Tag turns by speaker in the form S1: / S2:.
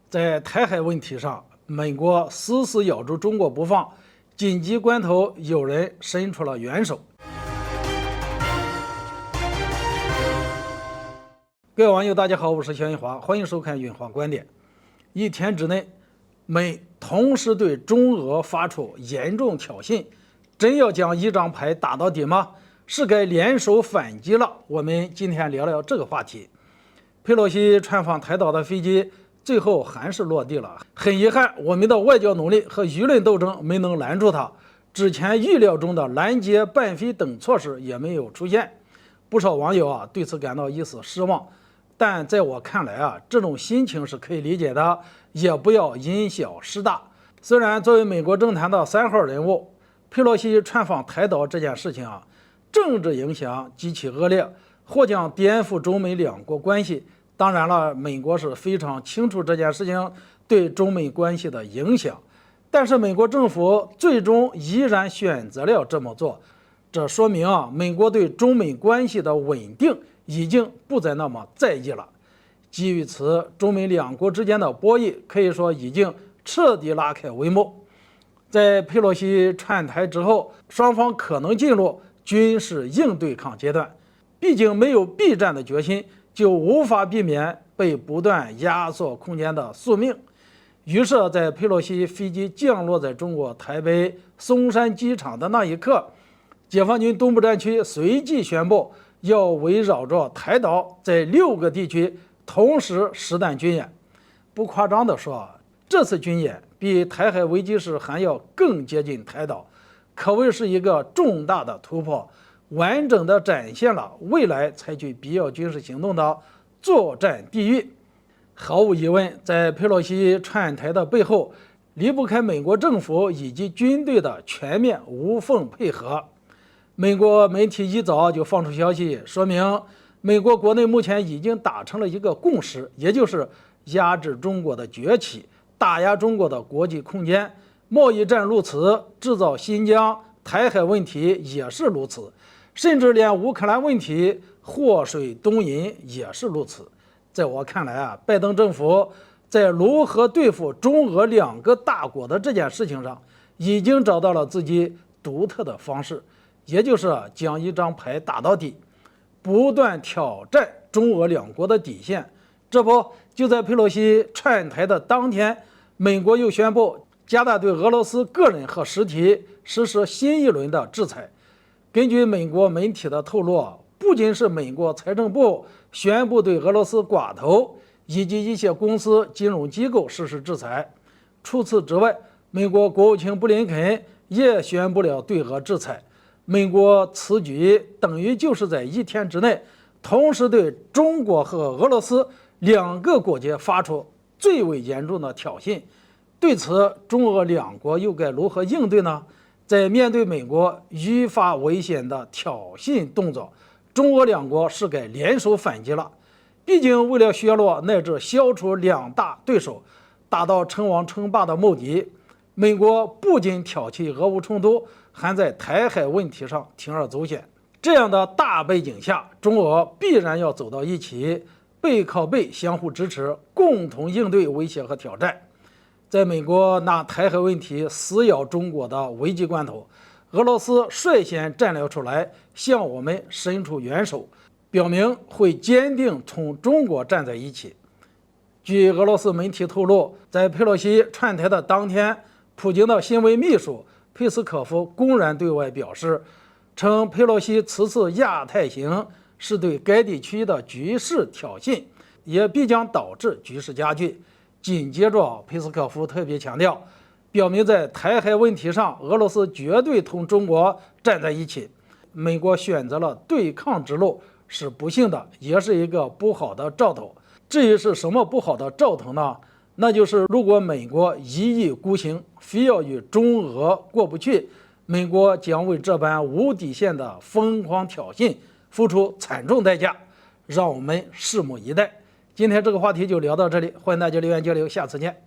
S1: 在台海问题上，美国死死咬住中国不放，紧急关头有人伸出了援手。各位网友，大家好，我是肖云华，欢迎收看云华观点。一天之内，美同时对中俄发出严重挑衅，真要将一张牌打到底吗？是该联手反击了。我们今天聊聊这个话题。佩洛西竄访台岛的飞机最后还是落地了，很遗憾，我们的外交努力和舆论斗争没能拦住它。之前预料中的拦截、伴飞等措施也没有出现。不少网友对此感到一丝失望。但在我看来这种心情是可以理解的，也不要因小失大。虽然作为美国政坛的3号人物，佩洛西竄访台岛这件事情政治影响极其恶劣，或将颠覆中美两国关系。当然了，美国是非常清楚这件事情对中美关系的影响，但是美国政府最终依然选择了这么做，这说明美国对中美关系的稳定已经不再那么在意了。基于此，中美两国之间的博弈可以说已经彻底拉开帷幕。在佩洛西竄台之后，双方可能进入军事硬对抗阶段。毕竟没有避战的决心，就无法避免被不断压缩空间的宿命。于是，在佩洛西飞机降落在中国台北松山机场的那一刻，解放军东部战区随即宣布要围绕着台岛在6个地区同时实弹军演。不夸张地说，这次军演比台海危机时还要更接近台岛，可谓是一个重大的突破，完整的展现了未来采取必要军事行动的作战地域。毫无疑问，在佩洛西竄台的背后，离不开美国政府以及军队的全面无缝配合。美国媒体一早就放出消息，说明美国国内目前已经达成了一个共识，也就是压制中国的崛起，打压中国的国际空间。贸易战如此，制造新疆、台海问题也是如此，甚至连乌克兰问题祸水东引也是如此。在我看来拜登政府在如何对付中俄两个大国的这件事情上，已经找到了自己独特的方式，也就是将一张牌打到底，不断挑战中俄两国的底线。这不，就在佩洛西竄台的当天，美国又宣布加大对俄罗斯个人和实体实施新一轮的制裁。根据美国媒体的透露，不仅是美国财政部宣布对俄罗斯寡头以及一些公司、金融机构实施制裁，除此之外，美国国务卿布林肯也宣布了对俄制裁。美国此举等于就是在一天之内，同时对中国和俄罗斯两个国家发出最为严重的挑衅。对此，中俄两国又该如何应对呢？在面对美国愈发危险的挑衅动作，中俄两国是该联手反击了。毕竟，为了削弱乃至消除两大对手，达到称王称霸的目的，美国不仅挑起俄乌冲突，还在台海问题上铤而走险。这样的大背景下，中俄必然要走到一起，背靠背相互支持，共同应对威胁和挑战。在美国拿台海问题死咬中国的危急关头，俄罗斯率先站了出来，向我们伸出援手，表明会坚定同中国站在一起。据俄罗斯媒体透露，在佩洛西竄台的当天，普京的新闻秘书佩斯科夫公然对外表示，称佩洛西此次亚太行是对该地区的局势挑衅，也必将导致局势加剧。紧接着，佩斯科夫特别强调，表明在台海问题上，俄罗斯绝对同中国站在一起。美国选择了对抗之路是不幸的，也是一个不好的兆头。至于是什么不好的兆头呢？那就是如果美国一意孤行，非要与中俄过不去，美国将为这般无底线的疯狂挑衅付出惨重代价。让我们拭目以待。今天这个话题就聊到这里，欢迎大家留言交流，下次见。